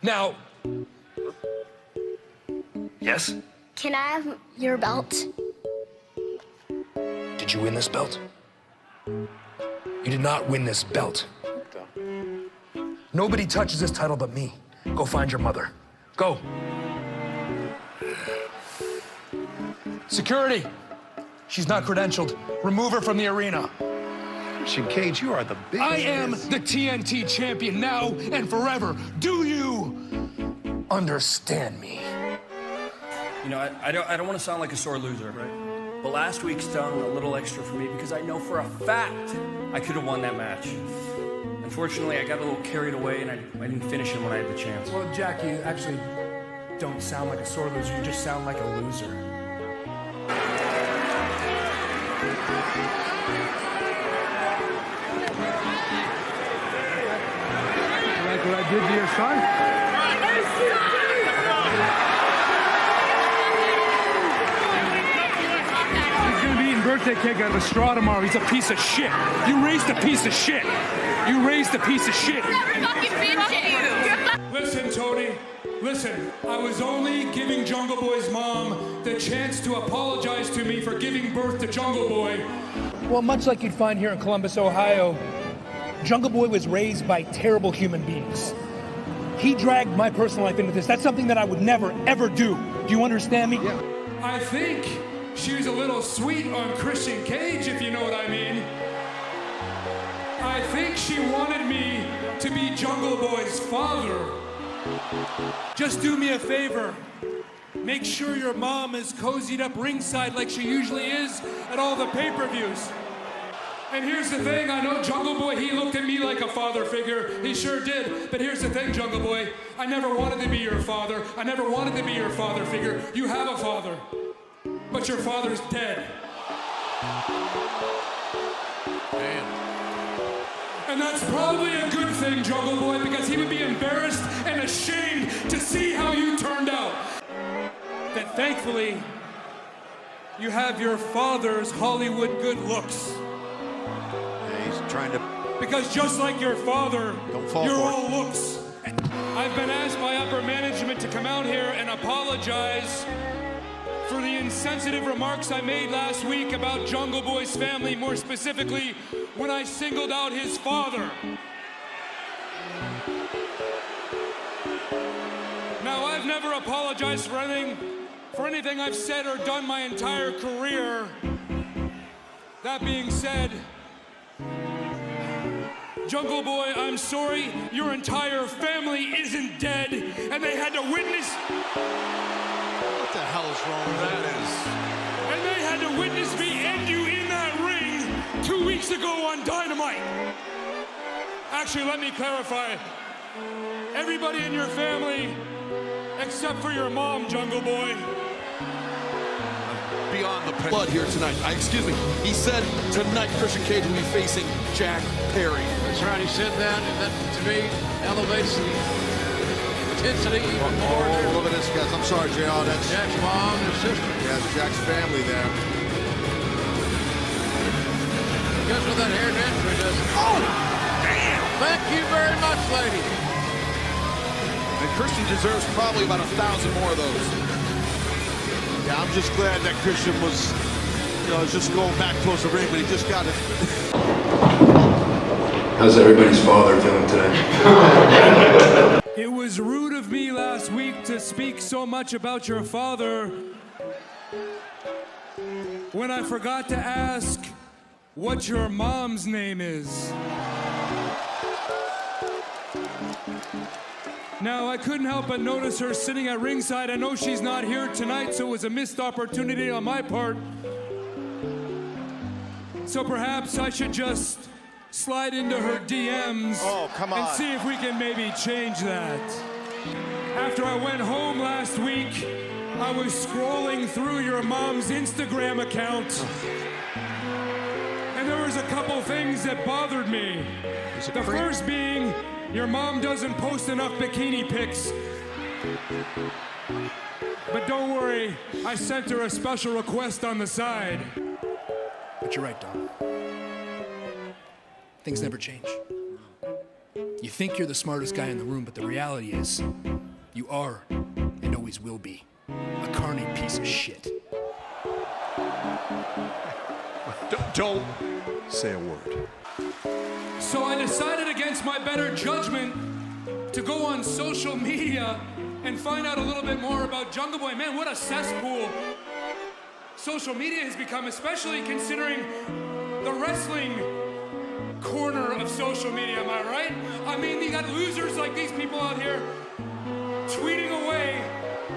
Now... Yes? Can I have your belt? Did you win this belt? You did not win this belt. Nobody touches this title but me. Go find your mother. Go. Security. She's not credentialed. Remove her from the arena. Christian Cage, you are the biggest. I am the TNT champion now and forever. Do you understand me? You know, I don't want to sound like a sore loser, right? But last week's done a little extra for me because I know for a fact I could have won that match. Unfortunately, I got a little carried away and I didn't finish it when I had the chance. Well, Jack, you actually don't sound like a sore loser. You just sound like a loser. Like what I did to your son? He's gonna be eating birthday cake out of a straw tomorrow. He's a piece of shit. You raised a piece of shit. You raised a piece of shit. Listen, Tony. Listen, I was only giving Jungle Boy's mom the chance to apologize to me for giving birth to Jungle Boy. Well, much like you'd find here in Columbus, Ohio, Jungle Boy was raised by terrible human beings. He dragged my personal life into this. That's something that I would never, ever do. Do you understand me? Yeah. I think she was a little sweet on Christian Cage, if you know what I mean. I think she wanted me to be Jungle Boy's father. Just do me a favor. Make sure your mom is cozied up ringside like she usually is at all the pay-per-views. And here's the thing, I know Jungle Boy, he looked at me like a father figure. He sure did. But here's the thing, Jungle Boy. I never wanted to be your father. I never wanted to be your father figure. You have a father. But your father's dead. Damn. And that's probably a good thing, Jungle Boy, because he would be embarrassed and ashamed to see how you turned out. That thankfully, you have your father's Hollywood good looks. He's trying to... Because just like your father, Don't fall you're for it. all looks. I've been asked by upper management to come out here and apologize for the insensitive remarks I made last week about Jungle Boy's family, more specifically, when I singled out his father. Now, I've never apologized for anything I've said or done my entire career. That being said, Jungle Boy, I'm sorry, your entire family isn't dead, and they had to witness... What the hell is wrong with that? And they had to witness me end you in that ring 2 weeks ago on Dynamite. Actually, let me clarify. Everybody in your family, except for your mom, Jungle Boy. Beyond the blood here tonight. Excuse me. He said tonight Christian Cage will be facing Jack Perry. That's right. He said that, and that to me elevates the intensity even more. Look at this, guys. I'm sorry, JR. That's Jack's mom and sister. yeah, it's Jack's family there. Guess what that hair dancer does? Oh, damn! Thank you very much, lady. And Christian deserves probably about 1,000 more of those. Yeah, I'm just glad that Christian was, just going back towards the ring, but he just got it. How's everybody's father feeling today? It was rude of me last week to speak so much about your father when I forgot to ask what your mom's name is. Now, I couldn't help but notice her sitting at ringside. I know she's not here tonight, so it was a missed opportunity on my part. So perhaps I should just slide into her DMs and see if we can maybe change that. After I went home last week, I was scrolling through your mom's Instagram account, and there was a couple things that bothered me. The first being, your mom doesn't post enough bikini pics. But don't worry, I sent her a special request on the side. But you're right, Don. Things never change. You think you're the smartest guy in the room, but the reality is, you are, and always will be, a carny piece of shit. Don't say a word. So I decided against my better judgment to go on social media and find out a little bit more about Jungle Boy. Man, what a cesspool social media has become, especially considering the wrestling corner of social media, am I right? I mean, you got losers like these people out here tweeting away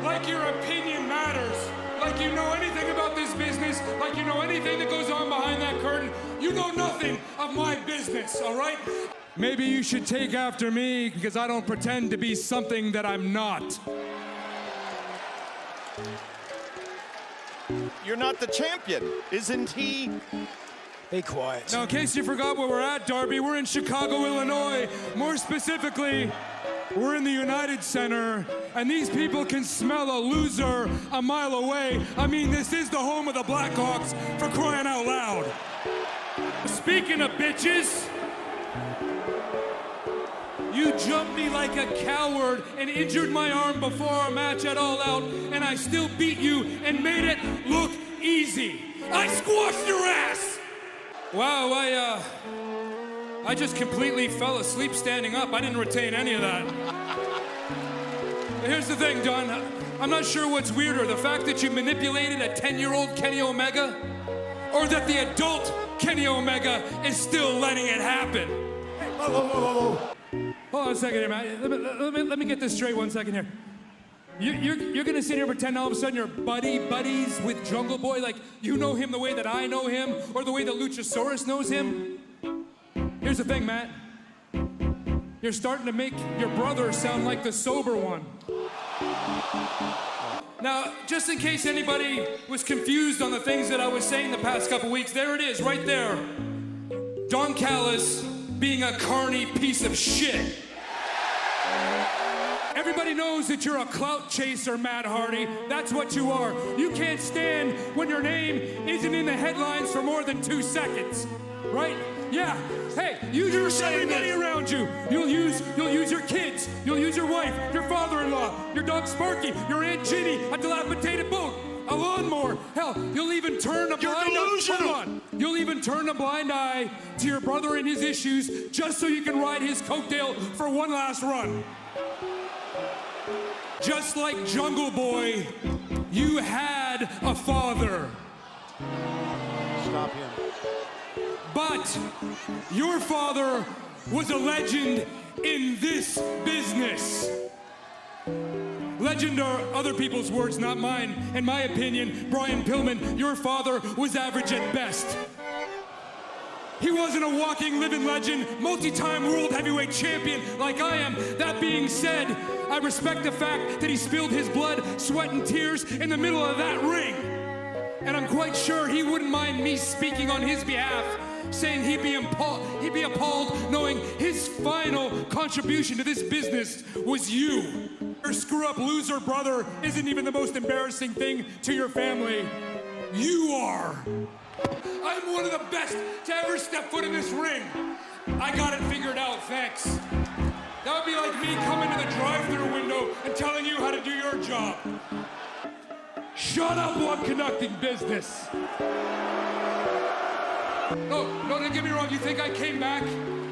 like your opinion matters, like you know anything about this business, like you know anything that goes on behind that curtain. You know nothing of my business, all right? Maybe you should take after me because I don't pretend to be something that I'm not. You're not the champion, isn't he? Be quiet. Now, in case you forgot where we're at, Darby, we're in Chicago, Illinois. More specifically, we're in the United Center, and these people can smell a loser a mile away. I mean, this is the home of the Blackhawks, for crying out loud. Speaking of bitches, you jumped me like a coward and injured my arm before our match at All Out, and I still beat you and made it look easy. I squashed your ass! Wow, I just completely fell asleep standing up. I didn't retain any of that. Here's the thing, Don. I'm not sure what's weirder, the fact that you manipulated a 10-year-old Kenny Omega, or that the adult Kenny Omega is still letting it happen. Hey, whoa. Hold on a second here, man. Let me get this straight 1 second here. You're gonna sit here and pretend all of a sudden you're buddies with Jungle Boy, like you know him the way that I know him, or the way that Luchasaurus knows him? Here's the thing, Matt. You're starting to make your brother sound like the sober one. Now, just in case anybody was confused on the things that I was saying the past couple weeks, there it is, right there. Don Callis being a carny piece of shit. Everybody knows that you're a clout chaser, Matt Hardy. That's what you are. You can't stand when your name isn't in the headlines for more than 2 seconds, right? Yeah. Hey, you use everybody around you. You'll use your kids. You'll use your wife, your father-in-law, your dog Sparky, your Aunt Ginny, a dilapidated boat, a lawnmower. Hell, you'll even turn a blind eye. Hold on. You'll even turn a blind eye to your brother and his issues just so you can ride his coattail for one last run. Just like Jungle Boy, you had a father. Stop him. But your father was a legend in this business. Legend are other people's words, not mine. In my opinion, Brian Pillman, your father was average at best. He wasn't a walking, living legend, multi-time world heavyweight champion like I am. That being said, I respect the fact that he spilled his blood, sweat, and tears in the middle of that ring. And I'm quite sure he wouldn't mind me speaking on his behalf, saying he'd be appalled knowing his final contribution to this business was you. Your screw-up loser brother isn't even the most embarrassing thing to your family. You are. I'm one of the best to ever step foot in this ring. I got it figured out, thanks. That would be like me coming to the drive-thru window and telling you how to do your job. Shut up while I'm conducting business. No, don't get me wrong. You think I came back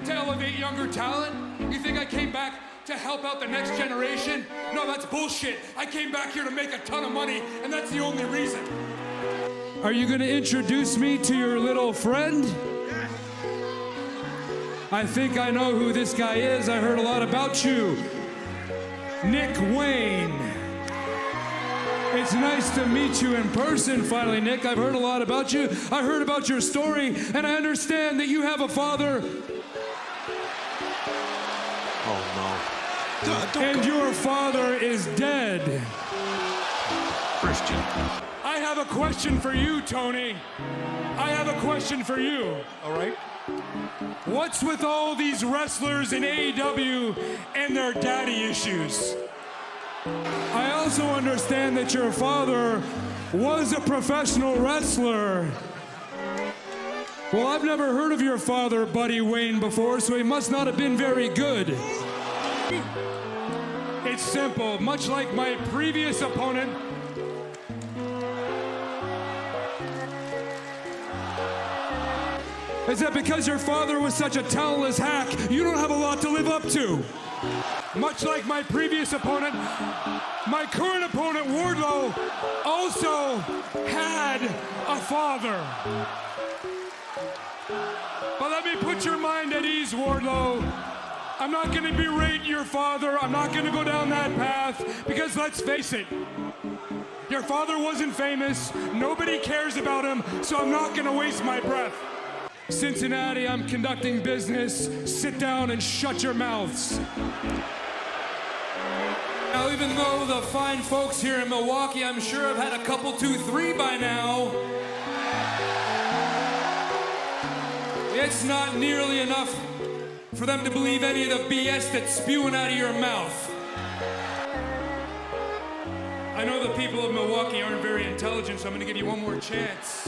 to elevate younger talent? You think I came back to help out the next generation? No, that's bullshit. I came back here to make a ton of money, and that's the only reason. Are you going to introduce me to your little friend? I think I know who this guy is. I heard a lot about you. Nick Wayne. It's nice to meet you in person, finally, Nick. I've heard a lot about you. I heard about your story, and I understand that you have a father. Oh, no. And your father is dead. Christian. I have a question for you, Tony. I have a question for you. All right. What's with all these wrestlers in AEW and their daddy issues? I also understand that your father was a professional wrestler. Well, I've never heard of your father, Buddy Wayne, before, so he must not have been very good. It's simple. Much like my previous opponent, is that because your father was such a talentless hack, you don't have a lot to live up to. Much like my previous opponent, my current opponent, Wardlow, also had a father. But let me put your mind at ease, Wardlow. I'm not going to berate your father. I'm not going to go down that path, because let's face it, your father wasn't famous. Nobody cares about him, so I'm not going to waste my breath. Cincinnati, I'm conducting business. Sit down and shut your mouths. Now, even though the fine folks here in Milwaukee, I'm sure, have had a couple, 2, 3 by now, it's not nearly enough for them to believe any of the BS that's spewing out of your mouth. I know the people of Milwaukee aren't very intelligent, so I'm going to give you one more chance.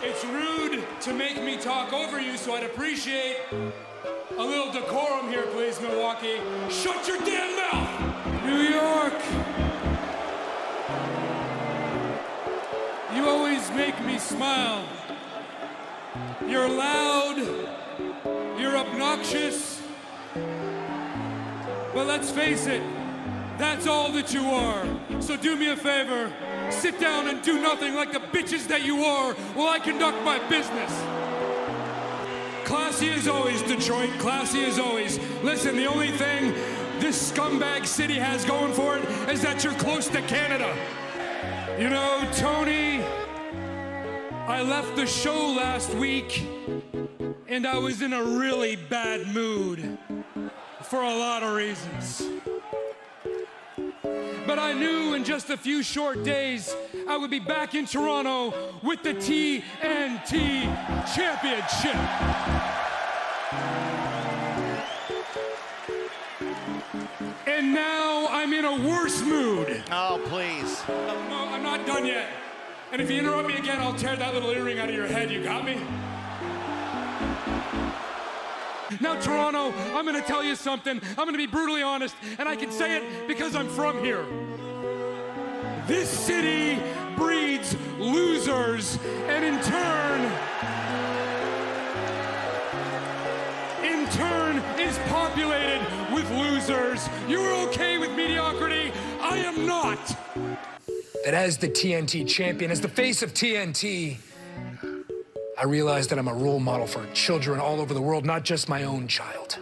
It's rude to make me talk over you, so I'd appreciate a little decorum here, please, Milwaukee. Shut your damn mouth! New York! You always make me smile. You're loud, you're obnoxious, but let's face it, that's all that you are. So do me a favor, sit down and do nothing like the bitches that you are while I conduct my business. Classy as always, Detroit, classy as always. Listen, the only thing this scumbag city has going for it is that you're close to Canada. You know, Tony, I left the show last week and I was in a really bad mood for a lot of reasons. But I knew in just a few short days I would be back in Toronto with the TNT Championship. And now I'm in a worse mood. Oh, please. No, I'm not done yet. And if you interrupt me again, I'll tear that little earring out of your head. You got me? Now, Toronto, I'm going to tell you something. I'm going to be brutally honest, and I can say it because I'm from here. This city breeds losers, and in turn is populated with losers. You're okay with mediocrity. I am not. That as the TNT champion, as the face of TNT, I realized that I'm a role model for children all over the world, not just my own child.